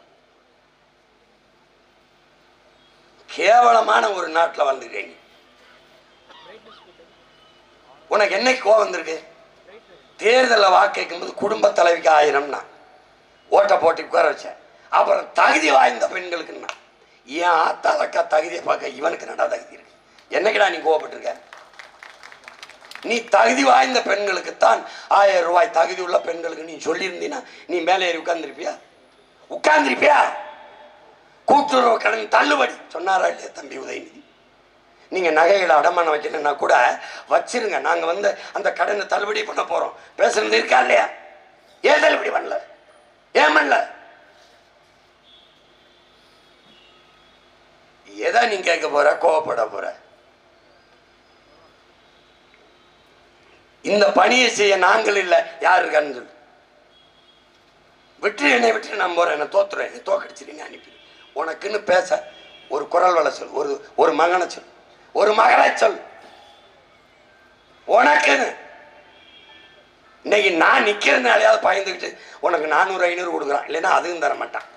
கேவலமான ஒரு நாட்டில் வந்துருக்கீங்க. உனக்கு என்னைக்கு கோவம் வந்திருக்கு? தேர்தலில் வாக்கு கேட்கும்போது குடும்ப தலைவிக்கு 1000 ஓட்டை போட்டு உட்கார வச்சேன். அப்புறம் தகுதி வாய்ந்த பெண்களுக்குன்னா ஏன் ஆத்தாலக்கா தகுதியை பார்க்க இவனுக்கு நடா தகுதி இருக்கு? என்னைக்குடா நீ கோவப்பட்டிருக்க? நீ தகுதி வாய்ந்த பெண்களுக்குத்தான் 1000 ரூபாய் தகுதி உள்ள பெண்களுக்கு நீ சொல்லியிருந்தீன்னா நீ மேலே ஏறி உட்கார்ந்திருப்பியா? கூட்டுறவு கடன் தள்ளுபடி சொன்னாரா இல்லையா தம்பி உதயநிதி? நீங்க நகைகளை அடமானம் வைக்கணும்னா கூட வச்சிருங்க, நாங்க வந்து அந்த கடனை தள்ளுபடி பண்ண போறோம் பேசுறது இருக்கா இல்லையா? ஏன் தள்ளுபடி பண்ணல? ஏன் பண்ணல? எதை நீ கேட்க போற? கோவப்பட போற? இந்த பணியை செய்ய நாங்கள் இல்லை, யாரு இருக்கான்னு சொல்லு. விட்டு என்னை விட்டு நான் போறேன், என்ன தோத்துறேன், என்ன தோக்கடிச்சிருங்க அனுப்பி. உனக்குன்னு பேச ஒரு குரல் வள சொல், ஒரு மகனை சொல், ஒரு மகளை சொல். உனக்குன்னு இன்னைக்கு நான் நிக்கிறதுனாலையாவது பயந்துக்கிட்டு உனக்கு 400 500 கொடுக்குறான், இல்லைன்னா அதுவும் தர மாட்டான்.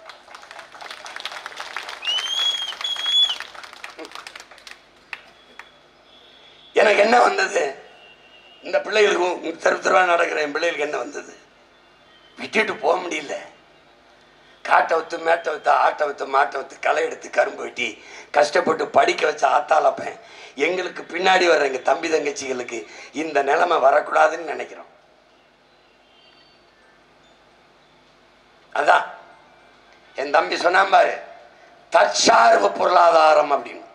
எனக்கு என்ன வந்தது? இந்த பிள்ளைகளுக்கும் தெருவா நடக்கிற என் பிள்ளைகளுக்கு என்ன வந்தது? விட்டுட்டு போக முடியல. காட்டை வித்து மேட்டை வித்து ஆட்டை வித்து மாட்டை வித்து களை எடுத்து கரும்பு வெட்டி கஷ்டப்பட்டு படிக்க வச்ச ஆத்தாளப்பேன் எங்களுக்கு பின்னாடி வர்ற எங்க தம்பி தங்கச்சிகளுக்கு இந்த நிலைமை வரக்கூடாதுன்னு நினைக்கிறோம். அதான் என் தம்பி சொன்னான் பாரு, தற்சார்பு பொருளாதாரம் அப்படின்னு.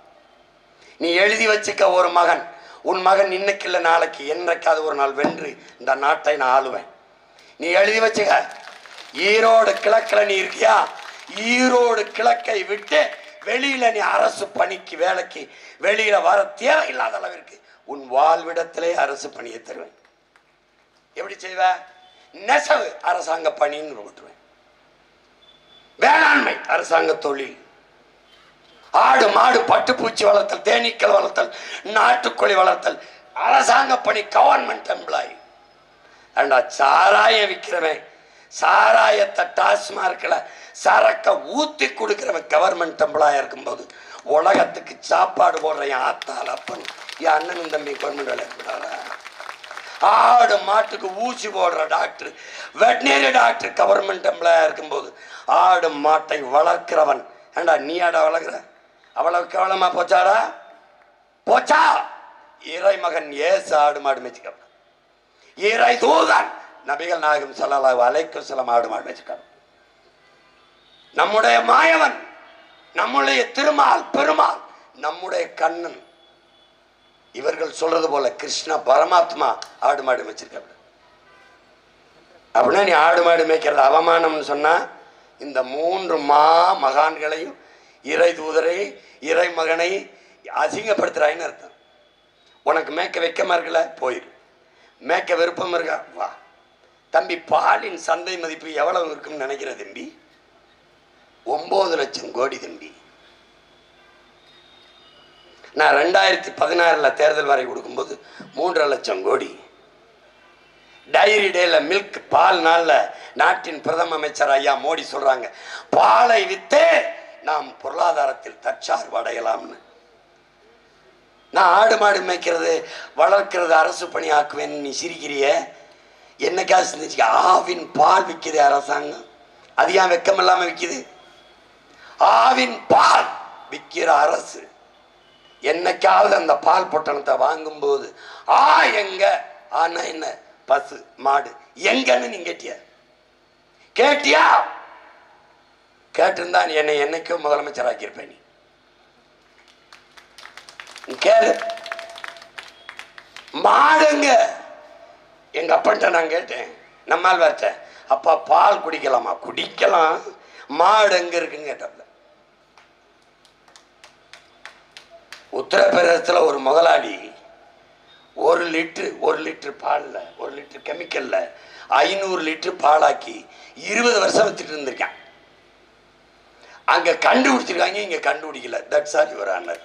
நீ எழுதி வச்சுக்க, ஒரு மகன், உன் மகன் இன்னைக்கு இல்லை நாளைக்கு என்றைக்காவது ஒரு நாள் வென்று இந்த நாட்டை நான் ஆளுவேன். நீ எழுதி வச்சுக்க. ஈரோடு கிழக்கில் நீ இருக்கியா? ஈரோடு கிழக்கை விட்டு வெளியில நீ அரசு பணிக்கு வேலைக்கு வெளியில வர தேவையில்லாத அளவிற்கு உன் வாழ்விடத்திலே அரசு பணியை தருவேன். எப்படி செய்வ? நெசவு அரசாங்க பணின்னு போட்டுருவேன். வேளாண்மை அரசாங்க தொழில். ஆடு மாடு பட்டுப்பூச்சி வளர்த்தல், தேனீக்கள் வளர்த்தல், நாட்டுக்கோழி வளர்த்தல் அரசாங்க பணி, கவர்மெண்ட் எம்ப்ளாயி. அண்டா சாராயம் விற்கிறவன், சாராயத்தை டாஸ்மார்க்ல சரக்க ஊத்தி கொடுக்கிறவன் கவர்மெண்ட் எம்ப்ளாயா இருக்கும்போது உலகத்துக்கு சாப்பாடு போடுற என் ஆத்தால் அப்பன் என் அண்ணனும் தம்பி கவர்மெண்ட் வேலை இருக்கிறாரா? ஆடு மாட்டுக்கு ஊசி போடுற டாக்டர், வெட்டினரி டாக்டர் கவர்மெண்ட் எம்ப்ளாயா இருக்கும்போது ஆடு மாட்டை வளர்க்கிறவன், ஏண்டா நீ ஆடா வளர்க்குற? அவ்வளவு கேவலமா போச்சாடா? போச்சா? இறை மகன் ஏசு ஆடு மாடு மேய்ச்சிக்க, இறை தூதன் நபிகள் நாயகம் ஸல்லல்லாஹு அலைஹி வஸல்லம் ஆடு மாடு மேய்ச்சிக்க, நம்முடைய மாயவன், நம்முடைய திருமால் பெருமாள், நம்முடைய கண்ணன், இவர்கள் சொல்றது போல கிருஷ்ண பரமாத்மா ஆடு மாடு மேய்ச்சிருக்க. அப்படின்னா நீ ஆடு மாடு மேய்க்கிறது அவமானம்னு சொன்னா இந்த 3 மகான்களையும் இறை தூதரை இறை மகனை அசிங்கப்படுத்துறாயின்னு அர்த்தம். உனக்கு மேய்க்க வைக்கமா இருக்கல, போயிரு. மேய்க்க விருப்பம் இருக்கா, வா. தம்பி, பாலின் சந்தை மதிப்பு எவ்வளவு இருக்குன்னு நினைக்கிற தம்பி? 9 லட்சம் கோடி தம்பி. நான் 2016 தேர்தல் வரை கொடுக்கும்போது 3.5 லட்சம் கோடி. டைரி டேல மில்க் பால் நாள்ல நாட்டின் பிரதம அமைச்சர் ஐயா மோடி சொல்றாங்க, பாலை வித்தே நாம் பொருளாதாரத்தில் தற்சார்பு அடையலாம்னு. நான் ஆடு மாடு மேய்க்கிறது வளர்க்கிறது அரசு பணி ஆக்குவேன், நீ சிரிக்கிறிய? என்னைக்காவது சிந்திச்சு, ஆவின் பால் விற்கிது அரசாங்கம், அது ஏன் வெக்கம் இல்லாம விற்கிது? ஆவின் பால் விற்கிற அரசு என்னைக்காவது அந்த பால் பொட்டணத்தை வாங்கும் போது எங்க ஆனா என்ன, பசு மாடு எங்கன்னு நீ கேட்டியா? கேட்டிருந்தா என்னை என்னைக்கும் முதலமைச்சர் ஆக்கியிருப்பேன். நீ கேளு, மாடுங்க. எங்க அப்பன்ட்ட நான் கேட்டேன், நம்மால் வச்சேன், அப்பா பால் குடிக்கலாமா? குடிக்கலாம், மாடு எங்க இருக்குன்னு கேட்டப்ப, உத்தரப்பிரதேசத்தில் ஒரு முதலாளி 1 லிட்டர் பால்ல 1 லிட்டர் கெமிக்கல்ல 500 லிட்டர் பாலாக்கி 20 வருஷம் வச்சுட்டு இருந்திருக்கான். அங்க கண்டுபிடிச்சிருக்காங்க, இங்க கண்டுபிடிக்கல. That's all your honour.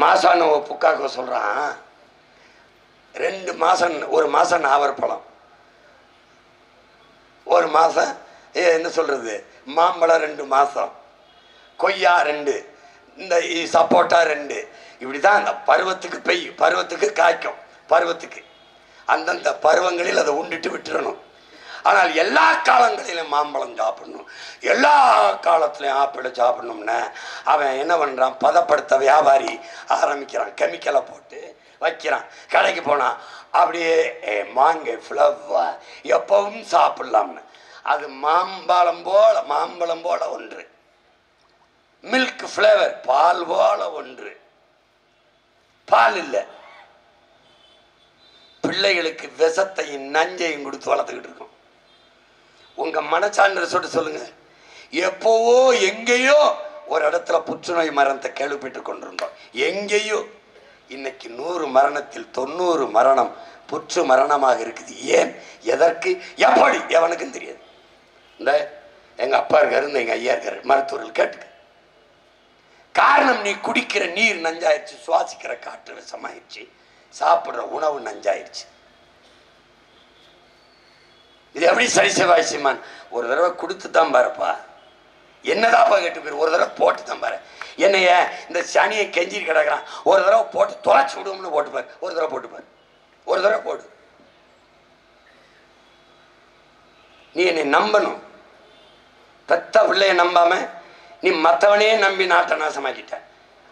மாசான புக்காக்க சொல்றான், 2 மாசம் 1 மாசம் நாவற்பழம், 1 மாசம் என்ன சொல்றது மாம்பழம், 2 மாசம் கொய்யா, 2 இந்த சப்போட்டா, 2 இப்படிதான் அந்த பருவத்துக்கு பருவத்துக்கு காய்க்கும். பருவத்துக்கு அந்தந்த பருவங்களில் அதை உண்டுட்டு விட்டுறணும். ஆனால் எல்லா காலங்களிலும் மாம்பழம் சாப்பிடணும், எல்லா காலத்திலையும் ஆப்பிளை சாப்பிடணும்னா அவன் என்ன பண்ணுறான், பதப்படுத்த வியாபாரி ஆரம்பிக்கிறான், கெமிக்கலை போட்டு வைக்கிறான். கடைக்கு போனான், அப்படியே மாங்கை ஃப்ளவர் எப்பவும் சாப்பிடலாம்னு. அது மாம்பழம் போல ஒன்று, மில்க் ஃப்ளேவர் பால் போல ஒன்று. பால் இல்லை, பிள்ளைகளுக்கு விஷத்தையும் நஞ்சையும் கொடுத்து வளர்த்துக்கிட்டு இருக்கோம். உங்க மனச்சான்று சொல்லுங்க, எப்போவோ எங்கேயோ ஒரு இடத்துல புற்றுநோய் மரணத்தை கேள்விப்பட்டு கொண்டிருந்தோம். எங்கேயோ இன்னைக்கு 100 மரணத்தில் 90 மரணம் புற்று மரணமாக இருக்குது. ஏன், எதற்கு, எப்படி, எவனுக்கும் தெரியாது. இந்த எங்க அப்பா இருக்காரு, இந்த எங்க ஐயா இருக்காரு, மருத்துவர்கள் கேட்டுக்க. காரணம், நீ குடிக்கிற நீர் நஞ்சாயிருச்சு, சுவாசிக்கிற காற்று விஷமாயிருச்சு, சாப்பிடுற உணவு நஞ்சாயிருச்சு. இது எப்படி சரி செவ்வாய்சிமான்? ஒரு தடவை கொடுத்து தான் பாருப்பா, என்னதாப்பா கேட்டு போயிரு, ஒரு தடவை போட்டு தான் பாரு. என்னைய இந்த சனியை கெஞ்சி கிடக்குறான், ஒரு தடவை போட்டு தொலைச்சி விடுவோம்னு போட்டு பாரு, ஒரு தடவை போட்டு பாரு, ஒரு தடவை போடு. நீ என்னை நம்பணும். பெத்த பிள்ளைய நம்பாம நீ மற்றவனே நம்பி நாட்டை நாசமாக்கிட்ட.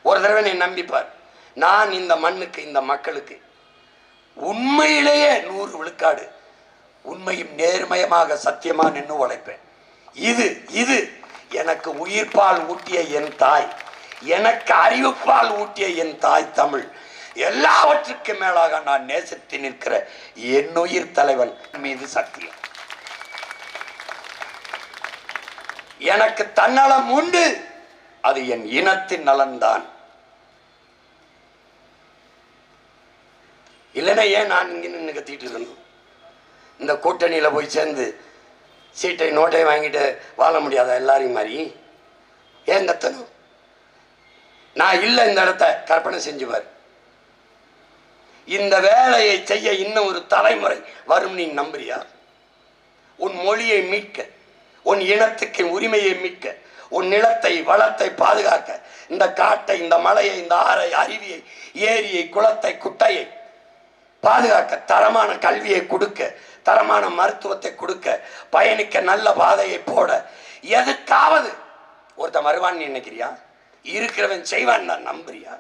ஒரு தடவை நீ நம்பிப்பார். நான் இந்த மண்ணுக்கு, இந்த மக்களுக்கு உண்மையிலேயே 100 விழுக்காடு உண்மையும் நேர்மயமாக சத்தியமா நின்று உழைப்பேன். இது எனக்கு உயிர்ப்பால் ஊட்டிய என் தாய், எனக்கு அறிவுப்பால் ஊட்டிய என் தாய் தமிழ், எல்லாவற்றுக்கு மேலாக நான் நேசித்து நிற்கிற என்னுயிர் தலைவன் மீது சத்தியம். எனக்கு தன்னலம் உண்டு, அது என் இனத்தின் நலன்தான். இல்லைன்னா ஏன் நான் இங்க நின்று கத்திட்டு இருக்கணும்? இந்த கூட்டணியில போய் சேர்ந்து சீட்டை நோட்டை வாங்கிட்டு வாழ முடியாத எல்லாரையும் மாதிரி ஏன் கத்தணும்? நான் இல்லை, இந்த இடத்த கற்பனை செஞ்சுவார். இந்த வேலையை செய்ய இன்னும் ஒரு தலைமுறை வரும். நீ நம்புறியா? உன் மொழியை மீட்க, உன் இனத்துக்கு உரிமையை மீட்க, உன் நிலத்தை வளத்தை பாதுகாக்க, இந்த காட்டை, இந்த மலையை, இந்த ஆறை, அருவியை, ஏரியை, குளத்தை, குட்டையை பாதுகாக்க, தரமான கல்வியை கொடுக்க, தரமான மருத்துவத்தை கொடுக்க, பயணிக்க நல்ல பாதையை போட, எதுக்காவது ஒருத்த வருவான் நினைக்கிறியா? இருக்கிறவன் செய்வான் தான் நம்புறியா?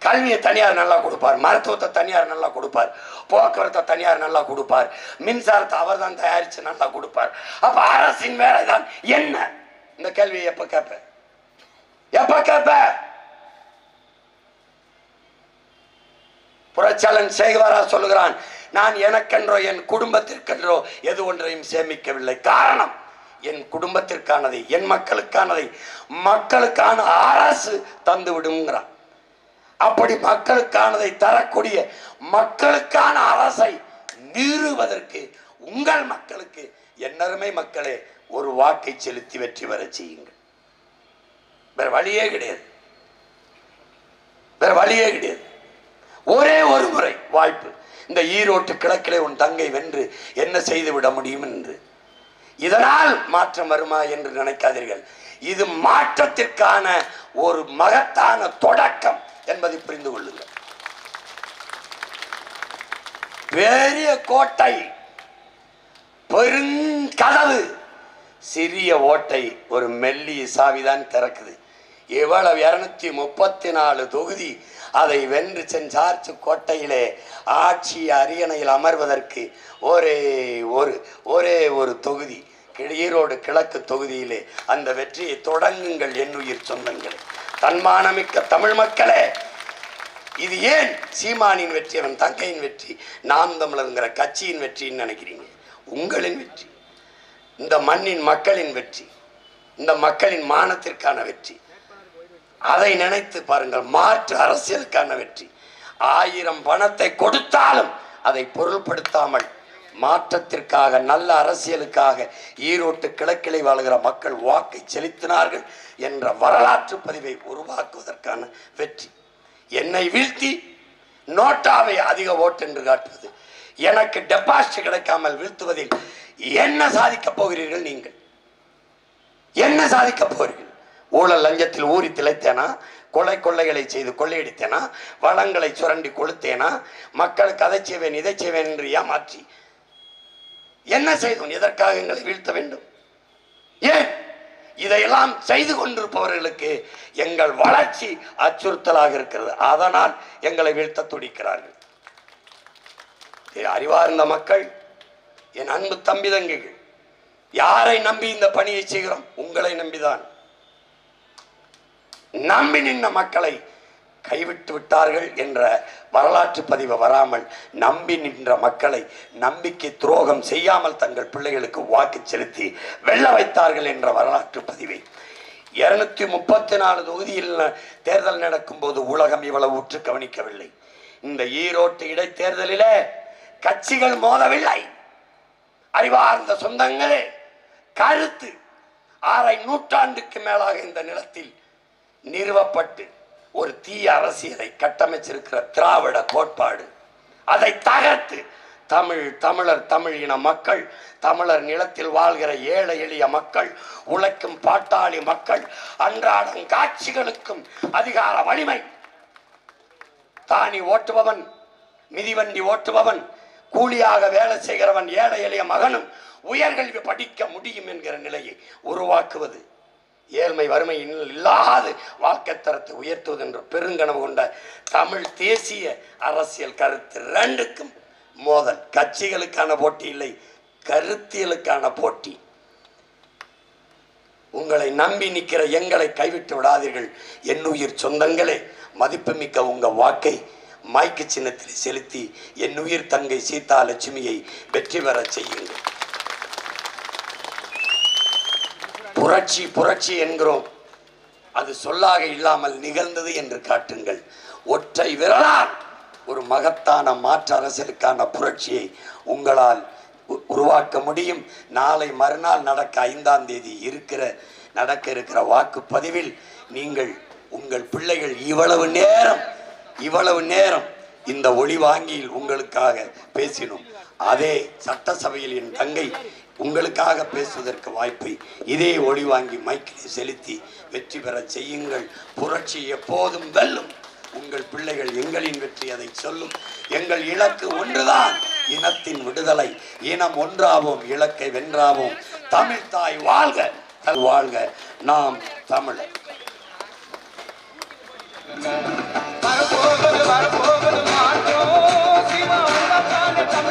கல்வியை தனியார் நல்லா கொடுப்பார், மருத்துவத்தை தனியார் நல்லா கொடுப்பார், போக்குவரத்தை தனியார் நல்லா கொடுப்பார், மின்சாரத்தை அவர் தான் தயாரித்து நல்லா கொடுப்பார். அப்ப அரசின் வேலை தான் என்ன? இந்த கேள்வியை எப்ப கேட்ப? புரட்சியாளன் சேகுவாரா சொல்லுகிறான், நான் எனக்கென்றோ என் குடும்பத்திற்கென்றோ எது ஒன்றையும் சேமிக்கவில்லை. காரணம், என் குடும்பத்திற்கானதை, என் மக்களுக்கானதை மக்களுக்கான அரசு தந்து விடுங்கிறான். அப்படி மக்களுக்கானதை தரக்கூடிய மக்களுக்கான அரசை நிறுவதற்கு உங்கள் மக்களுக்கு, என்னருமை மக்களே, ஒரு வாக்கை செலுத்தி வெற்றி பெற செய்யுங்கள். வேற வழியே கிடையாது. ஒரே ஒரு முறை வாய்ப்பு. இந்த ஈரோட்டு கிழக்கிலே உன் தங்கை வென்று என்ன செய்து விட முடியும் என்று. இதனால் மாற்றம் வருமா என்று நினைக்காதீர்கள். இது மாற்றத்திற்கான ஒரு மகத்தான தொடக்கம். என்பதை புரிந்து கொள்ளுங்கள். பெரிய கோட்டை, பெருங்கதவு, சிறிய ஓட்டை, ஒரு மெல்லிய சாவிதான் திறக்குது. இவ்வளவு 234 தொகுதி, அதை வென்று சென்றார்ச் கோட்டையிலே ஆட்சி அரியணையில் அமர்வதற்கு ஒரே ஒரு தொகுதி, ஈரோடு கிழக்கு தொகுதியிலே அந்த வெற்றியை தொடங்குங்கள் என்னுயிர் சொந்தங்களே, தன்மானமிக்க தமிழ் மக்களே. இது ஏன் சீமானின் வெற்றி, அவன் தங்கையின் வெற்றி, நாம் தமிழர்ங்கிற கட்சியின் வெற்றின்னு நினைக்கிறீங்க? உங்களின் வெற்றி, இந்த மண்ணின் மக்களின் வெற்றி, இந்த மக்களின் மானத்திற்கான வெற்றி. அதை நினைத்து பாருங்கள். மாற்று அரசியலுக்கான வெற்றி. 1000 பணத்தை கொடுத்தாலும் அதை பொருள்படுத்தாமல் மாற்றத்திற்காக, நல்ல அரசியலுக்காக ஈரோட்டு கிழக்கிளை வாழ்கிற மக்கள் வாக்கை செலுத்தினார்கள் என்ற வரலாற்று பதிவை உருவாக்குவதற்கான வெற்றி. என்னை வீழ்த்தி நோட்டாவை அதிக ஓட்டு என்று காட்டுவது, எனக்கு டெபாசிட் கிடைக்காமல் வீழ்த்துவதில் என்ன சாதிக்கப் போகிறீர்கள்? நீங்கள் என்ன சாதிக்கப் போகிறீர்கள்? ஊழல் லஞ்சத்தில் ஊறி திளைத்தேனா? கொள்ளைகளை செய்து கொள்ளையடித்தேனா? வளங்களை சுரண்டி கொளுத்தேனா? மக்களுக்கு அதை செய்வேன் இதை செய்வேன் என்று ஏமாற்றி என்ன செய்தோம்? எதற்காக எங்களை வீழ்த்த வேண்டும்? ஏன்? இதையெல்லாம் செய்து கொண்டிருப்பவர்களுக்கு எங்கள் வளர்ச்சி அச்சுறுத்தலாக இருக்கிறது. அதனால் எங்களை வீழ்த்த துடிக்கிறார்கள். அறிவார்ந்த மக்கள், என் அன்பு தம்பி தங்கைகள், யாரை நம்பி இந்த பணியை செய்கிறோம்? உங்களை நம்பிதான். நம்பி நின்ற மக்களை கைவிட்டு விட்டார்கள் என்ற வரலாற்று பதிவு வராமல், நம்பி நின்ற மக்களை நம்பிக்கை துரோகம் செய்யாமல் தங்கள் பிள்ளைகளுக்கு வாக்கு செலுத்தி வெல்ல வைத்தார்கள் என்ற வரலாற்று பதிவை 234 தொகுதியில் தேர்தல் நடக்கும் போது உலகம் இவ்வளவு உற்று கவனிக்கவில்லை. இந்த ஈரோட்டு இடைத்தேர்தலிலே கட்சிகள் மோதவில்லை. அறிவார்ந்த சொந்தங்களே, கருத்து 1/2 நூற்றாண்டுக்கு மேலாக இந்த நிலத்தில் நிறுவப்பட்டு ஒரு தீய அரசியலை கட்டமைச்சிருக்கிற திராவிட கோட்பாடு, அதை தகர்த்து தமிழ் இன மக்கள், தமிழர் நிலத்தில் வாழ்கிற ஏழை எளிய மக்கள், உழைக்கும் பாட்டாளி மக்கள், அன்றாடம் காட்சிகளுக்கும் அதிகார வலிமை, தானி ஓட்டுபவன், மிதிவண்டி ஓட்டுபவன், கூலியாக வேலை செய்கிறவன், ஏழை எளிய மகனும் உயர்கல்வி படிக்க முடியும் என்கிற நிலையை உருவாக்குவது, ஏழ்மை வறுமை இல்லாது வாழ்க்கை தரத்தை உயர்த்துவது என்ற பெருங்கனவு கொண்ட தமிழ் தேசிய அரசியல் கருத்து ரெண்டுக்கும் மோதல். கட்சிகளுக்கான போட்டி இல்லை, கருத்தியலுக்கான போட்டி. உங்களை நம்பி நிற்கிற எங்களை கைவிட்டு விடாதீர்கள் என்னுயிர் சொந்தங்களே. மதிப்புமிக்க உங்க வாக்கை மைக்கு சின்னத்தில் செலுத்தி என்னுயிர் தங்கை சீதா லட்சுமியை வெற்றி பெற செய்யுங்கள். புரட்சி என்கிறோம், அது சொல்லாக இல்லாமல் நிகழ்ந்தது என்று காட்டுங்கள். ஒற்றை விரலால் ஒரு மகத்தான மாற்று அரசியலுக்கான புரட்சியை உங்களால் உருவாக்க முடியும். நாளை மறுநாள் நடக்க 5ஆம் தேதி நடக்க இருக்கிற வாக்குப்பதிவில் நீங்கள், உங்கள் பிள்ளைகள் இவ்வளவு நேரம் இந்த ஒளிவாங்கியில் உங்களுக்காக பேசினோம். அதே சட்டசபையில் என் தங்கை உங்களுக்காக பேசுவதற்கு வாய்ப்பை இதே ஒளிவாங்கி மைக்கிலே செலுத்தி வெற்றி பெற செய்யுங்கள். புரட்சி எப்போதும் வெல்லும். உங்கள் பிள்ளைகள் எங்களின் வெற்றி அதை சொல்லும். எங்கள் இலக்கு ஒன்றுதான், இனத்தின் விடுதலை. இனம் ஒன்றாவோம், இலக்கை வென்றாவோம். தமிழ் தாய் வாழ்க, வாழ்க நாம் தமிழர்.